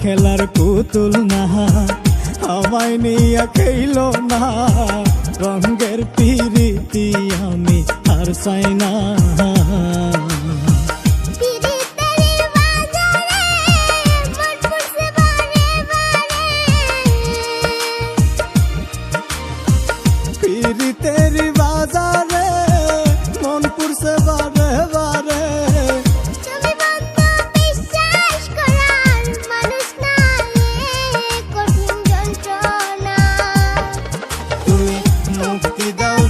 খেলার পুতুল না, আমায় নিয়ে খেলো না, রঙের পিরিতি আমি আর চাই না। পিরিতের বাজারে মন পুরছে বারে বারে, তুমি মুক্তি দাও